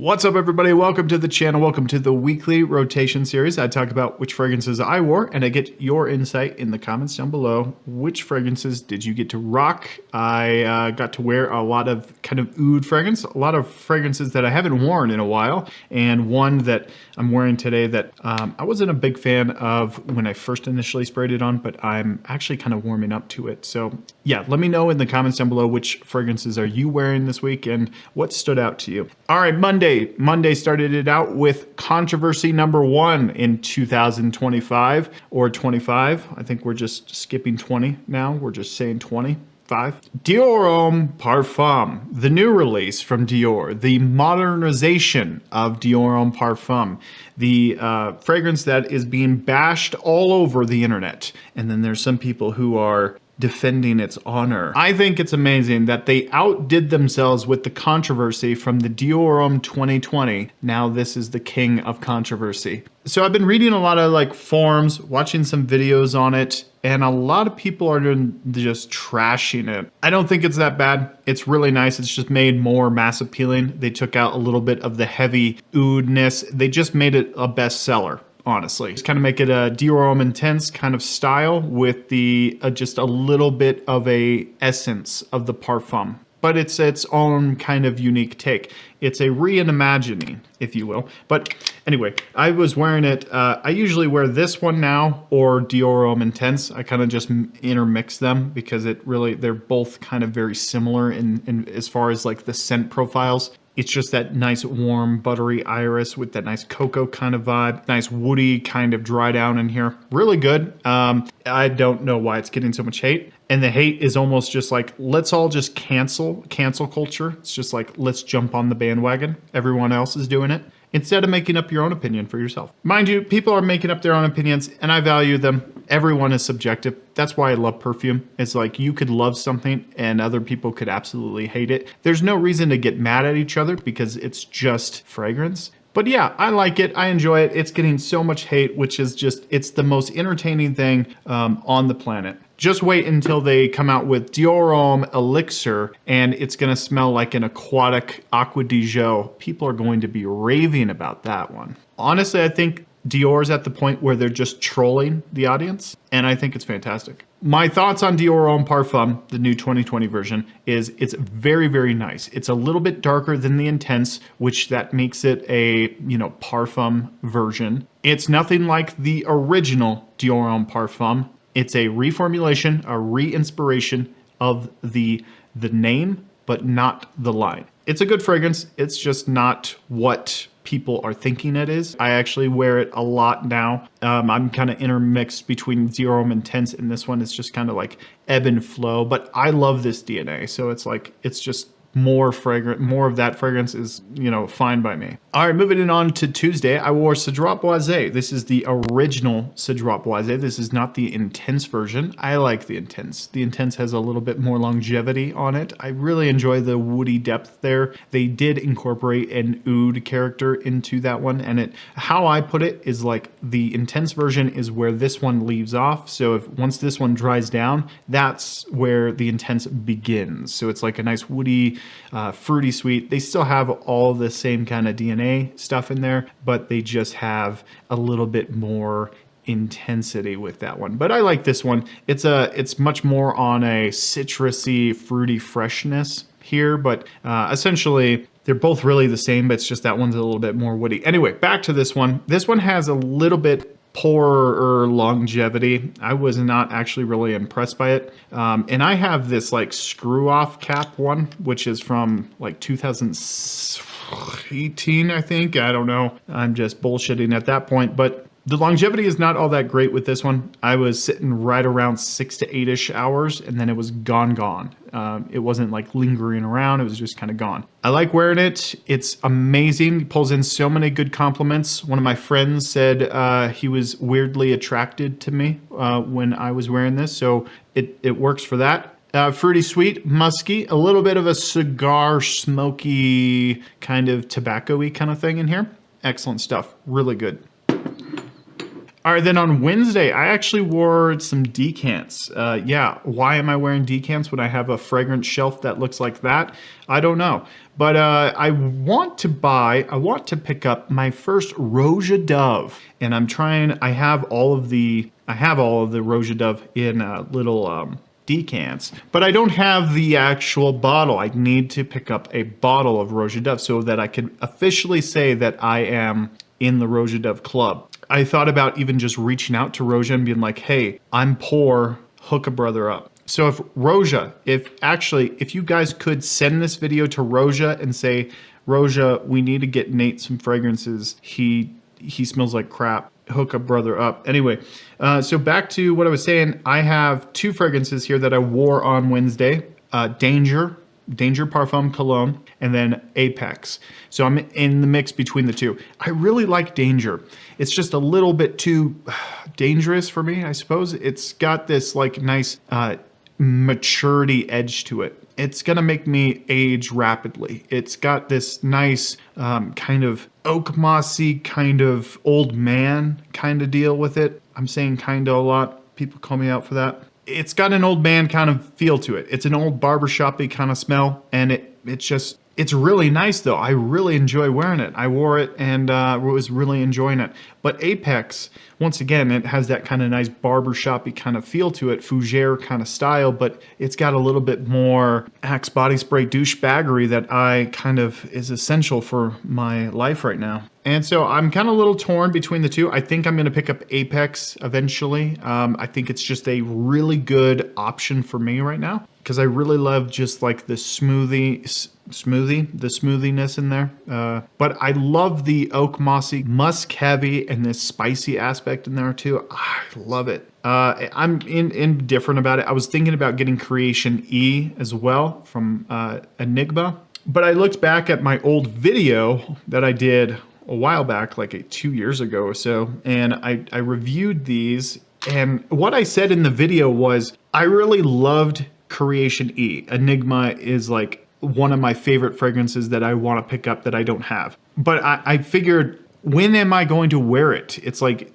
What's up, everybody? Welcome to the channel. Welcome to the weekly rotation series. I talk about which fragrances I wore, and I get your insight in the comments down below. Which fragrances did you get to rock? I got to wear a lot of kind of oud fragrance, a lot of fragrances that I haven't worn in a while, and one that I'm wearing today that I wasn't a big fan of when I first initially sprayed it on, but I'm actually kind of warming up to it. So yeah, let me know in the comments down below which fragrances are you wearing this week and what stood out to you. All right, Monday started it out with controversy number 1 in 2025 or 25. I think we're just skipping 20 now. We're just saying 25. Dior Homme Parfum, the new release from Dior, the modernization of Dior Homme Parfum, the fragrance that is being bashed all over the internet. And then there's some people who are defending its honor. I think it's amazing that they outdid themselves with the controversy from the Dior Homme 2020. Now this is the king of controversy. So I've been reading a lot of like forums, watching some videos on it, and a lot of people are just trashing it. I don't think it's that bad. It's really nice. It's just made more mass appealing. They took out a little bit of the heavy oudness. They just made it a bestseller. Honestly, just kind of make it a Dior Homme Intense kind of style with the just a little bit of a essence of the parfum, but it's its own kind of unique take. It's a reimagining, if you will. But anyway, I was wearing it. I usually wear this one now or Dior Homme Intense. I kind of just intermix them because they're both kind of very similar in as far as like the scent profiles. It's just that nice warm buttery iris with that nice cocoa kind of vibe, nice woody kind of dry down in here. Really good. I don't know why it's getting so much hate. And the hate is almost just like, let's all just cancel culture. It's just like, let's jump on the bandwagon. Everyone else is doing it, instead of making up your own opinion for yourself. Mind you, people are making up their own opinions and I value them. Everyone is subjective. That's why I love perfume. It's like you could love something and other people could absolutely hate it. There's no reason to get mad at each other because it's just fragrance. But yeah, I like it. I enjoy it. It's getting so much hate, which is just, it's the most entertaining thing on the planet. Just wait until they come out with Dior Homme Elixir and it's going to smell like an aquatic Aqua di Gio. People are going to be raving about that one. Honestly, I think Dior's at the point where they're just trolling the audience, and I think it's fantastic. My thoughts on Dior Homme Parfum, the new 2020 version, is it's very, very nice. It's a little bit darker than the Intense, which that makes it a, parfum version. It's nothing like the original Dior Homme Parfum. It's a reformulation, a re-inspiration of the name, but not the line. It's a good fragrance. It's just not what people are thinking it is. I actually wear it a lot now. I'm kind of intermixed between Dior Homme Intense and this one. It's just kind of like ebb and flow, but I love this DNA. So it's like, it's just more fragrant, more of that fragrance is, fine by me. All right, moving on to Tuesday, I wore Cedrat Boise. This is the original Cedrat Boise. This is not the Intense version. I like the Intense. The Intense has a little bit more longevity on it. I really enjoy the woody depth there. They did incorporate an oud character into that one, and how I put it is like the Intense version is where this one leaves off. So once this one dries down, that's where the Intense begins. So it's like a nice woody, fruity sweet. They still have all the same kind of DNA stuff in there, but they just have a little bit more intensity with that one. But I like this one. It's much more on a citrusy, fruity freshness here, but essentially they're both really the same, but it's just that one's a little bit more woody. Anyway, back to this one. This one has a little bit poorer longevity. I was not actually really impressed by it. And I have this like screw off cap one, which is from like 2018, I think. I don't know. I'm just bullshitting at that point, but the longevity is not all that great with this one. I was sitting right around 6 to 8-ish hours and then it was gone. It wasn't like lingering around. It was just kind of gone. I like wearing it. It's amazing. It pulls in so many good compliments. One of my friends said he was weirdly attracted to me when I was wearing this. So it works for that. Fruity sweet, musky, a little bit of a cigar smoky kind of tobacco-y kind of thing in here. Excellent stuff. Really good. All right, then on Wednesday, I actually wore some decants. Yeah, why am I wearing decants when I have a fragrance shelf that looks like that? I don't know. But I want to pick up my first Roja Dove, and I have all of the Roja Dove in little decants, but I don't have the actual bottle. I need to pick up a bottle of Roja Dove so that I can officially say that I am in the Roja Dove club. I thought about even just reaching out to Roja and being like, hey, I'm poor, hook a brother up. So if Roja, if you guys could send this video to Roja and say, Roja, we need to get Nate some fragrances. He smells like crap. Hook a brother up. Anyway, so back to what I was saying. I have 2 fragrances here that I wore on Wednesday. Danger Parfum Cologne, and then Apex. So I'm in the mix between the 2. I really like Danger. It's just a little bit too dangerous for me, I suppose. It's got this like nice maturity edge to it. It's gonna make me age rapidly. It's got this nice kind of oak mossy, kind of old man kind of deal with it. I'm saying kind of a lot. People call me out for that. It's got an old man kind of feel to it. It's an old barbershop-y kind of smell, and it's really nice though. I really enjoy wearing it. I wore it and was really enjoying it. But Apex, once again, it has that kind of nice barbershop-y kind of feel to it, fougere kind of style, but it's got a little bit more Axe body spray douchebaggery that is essential for my life right now. And so I'm kind of a little torn between the 2. I think I'm going to pick up Apex eventually. I think it's just a really good option for me right now because I really love just like the smoothiness in there. But I love the oak mossy, musk heavy, and this spicy aspect in there too. I love it. I'm indifferent about it. I was thinking about getting Creation E as well from Enigma. But I looked back at my old video that I did a while back, like 2 years ago or so, and I reviewed these, and what I said in the video was I really loved Creation E. Enigma is like one of my favorite fragrances that I want to pick up that I don't have. But I figured, when am I going to wear it? It's like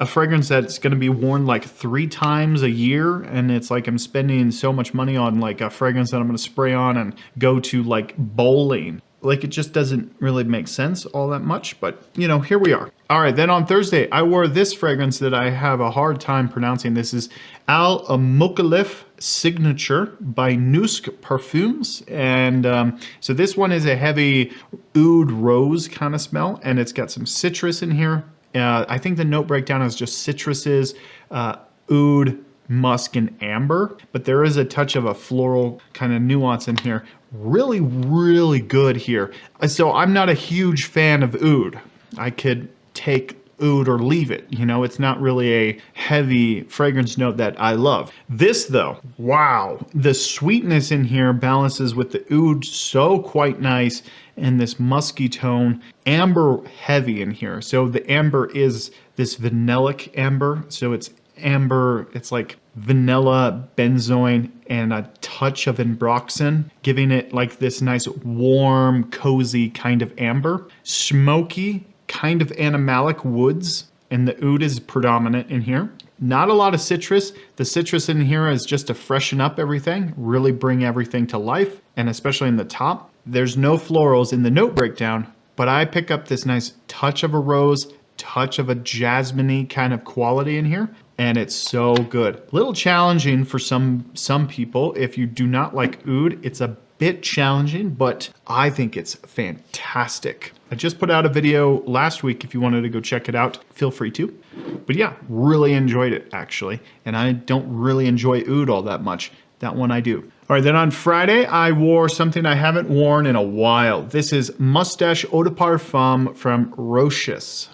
a fragrance that's going to be worn like 3 times a year, and it's like I'm spending so much money on like a fragrance that I'm going to spray on and go to like bowling. Like, it just doesn't really make sense all that much, but you know, here we are. All right, then on Thursday, I wore this fragrance that I have a hard time pronouncing. This is Al Mukhtalif Signature by Nusuk Parfums. And so this one is a heavy oud rose kind of smell, and it's got some citrus in here. I think the note breakdown is just citruses, oud, musk, and amber, but there is a touch of a floral kind of nuance in here. Really, really good here. So I'm not a huge fan of oud. I could take oud or leave it. You know, it's not really a heavy fragrance note that I love. This though, wow. The sweetness in here balances with the oud so quite nice, and this musky tone. Amber heavy in here. So the amber is this vanillic amber. So it's amber, it's like vanilla, benzoin, and a touch of ambroxan, giving it like this nice warm, cozy kind of amber. Smoky, kind of animalic woods, and the oud is predominant in here. Not a lot of citrus. The citrus in here is just to freshen up everything, really bring everything to life, and especially in the top. There's no florals in the note breakdown, but I pick up this nice touch of a rose, touch of a jasmine-y kind of quality in here, and it's so good. A little challenging for some people. If you do not like oud, it's a bit challenging, but I think it's fantastic. I just put out a video last week. If you wanted to go check it out, feel free to. But yeah, really enjoyed it actually. And I don't really enjoy oud all that much. That one I do. All right, then on Friday, I wore something I haven't worn in a while. This is Moustache EDP from Rochas.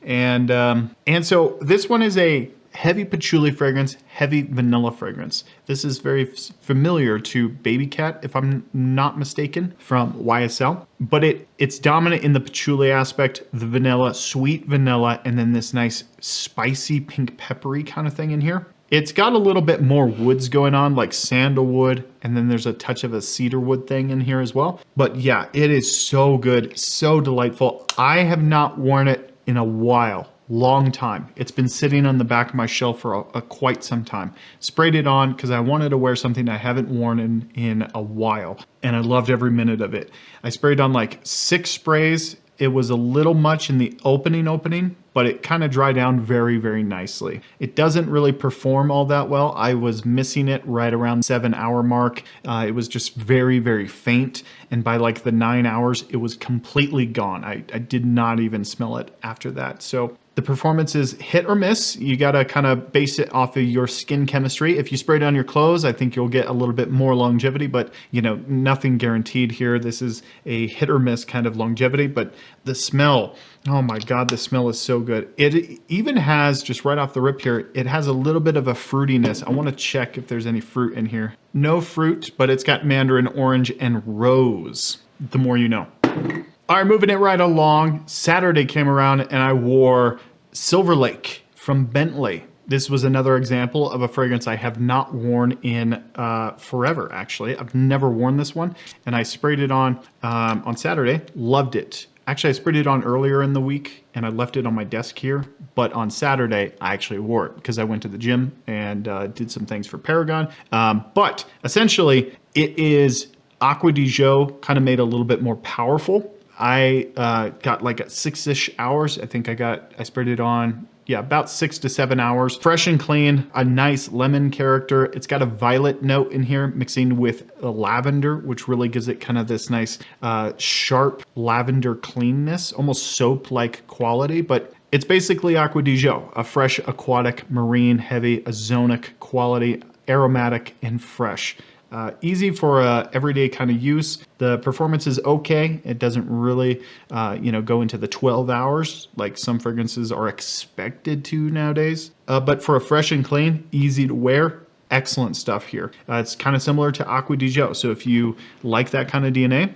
And so this one is a heavy patchouli fragrance, heavy vanilla fragrance. This is very familiar to Baby Cat, if I'm not mistaken, from YSL. But it's dominant in the patchouli aspect, the vanilla, sweet vanilla, and then this nice spicy pink peppery kind of thing in here. It's got a little bit more woods going on, like sandalwood, and then there's a touch of a cedarwood thing in here as well. But yeah, it is so good, so delightful. I have not worn it in a while. long time. It's been sitting on the back of my shelf for quite some time. Sprayed it on because I wanted to wear something I haven't worn in a while, and I loved every minute of it. I sprayed on like 6 sprays. It was a little much in the opening, but it kind of dried down very, very nicely. It doesn't really perform all that well. I was missing it right around 7-hour mark. It was just very, very faint. And by like the 9 hours, it was completely gone. I did not even smell it after that. So the performance is hit or miss. You gotta kind of base it off of your skin chemistry. If you spray it on your clothes, I think you'll get a little bit more longevity, but you know, nothing guaranteed here. This is a hit or miss kind of longevity, but the smell, oh my God, the smell is so good. It even has, just right off the rip here, it has a little bit of a fruitiness. I wanna check if there's any fruit in here. No fruit, but it's got mandarin orange and rose. The more you know. All right, moving it right along. Saturday came around and I wore Silverlake from Bentley. This was another example of a fragrance I have not worn in forever, actually. I've never worn this one, and I sprayed it on Saturday. Loved it. Actually, I sprayed it on earlier in the week, and I left it on my desk here. But on Saturday, I actually wore it because I went to the gym and did some things for Paragon. But essentially, it is Acqua di Gio, kind of made a little bit more powerful. I got like 6-ish hours. I think I sprayed it on, yeah, about 6 to 7 hours. Fresh and clean, a nice lemon character. It's got a violet note in here mixing with a lavender, which really gives it kind of this nice sharp lavender cleanness, almost soap-like quality, but it's basically Acqua di Gio, a fresh, aquatic, marine, heavy, ozonic quality, aromatic, and fresh. Easy for everyday kind of use. The performance is okay. It doesn't really, go into the 12 hours like some fragrances are expected to nowadays. But for a fresh and clean, easy to wear, excellent stuff here. It's kind of similar to Acqua di Gio. So if you like that kind of DNA,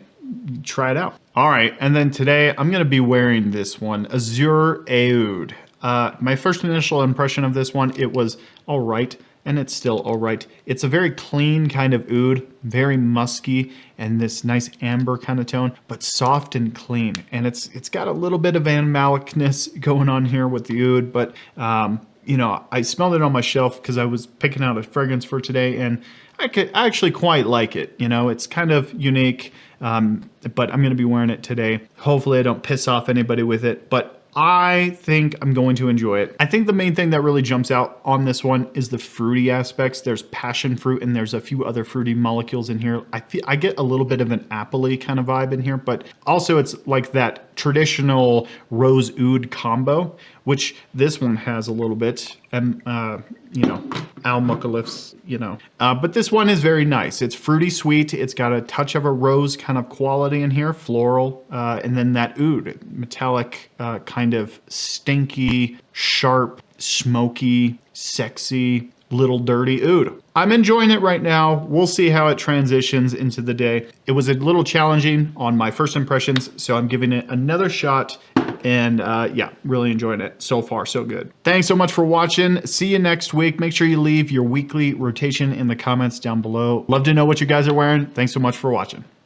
try it out. All right, and then today I'm going to be wearing this one, Azzure Aoud. My first initial impression of this one, it was all right. And it's still all right. It's a very clean kind of oud, very musky, and this nice amber kind of tone, but soft and clean. And it's got a little bit of animalicness going on here with the oud, but I smelled it on my shelf because I was picking out a fragrance for today, and I actually quite like it. You know, it's kind of unique, but I'm going to be wearing it today. Hopefully I don't piss off anybody with it, but I think I'm going to enjoy it. I think the main thing that really jumps out on this one is the fruity aspects. There's passion fruit and there's a few other fruity molecules in here. I get a little bit of an apple-y kind of vibe in here, but also it's like that traditional rose oud combo, which this one has a little bit, Al Mukhtalif's, but this one is very nice. It's fruity sweet. It's got a touch of a rose kind of quality in here, floral, and then that oud, metallic, kind of stinky, sharp, smoky, sexy, little dirty oud. I'm enjoying it right now. We'll see how it transitions into the day. It was a little challenging on my first impressions, so I'm giving it another shot. And really enjoying it. So far, so good. Thanks so much for watching. See you next week. Make sure you leave your weekly rotation in the comments down below. Love to know what you guys are wearing. Thanks so much for watching.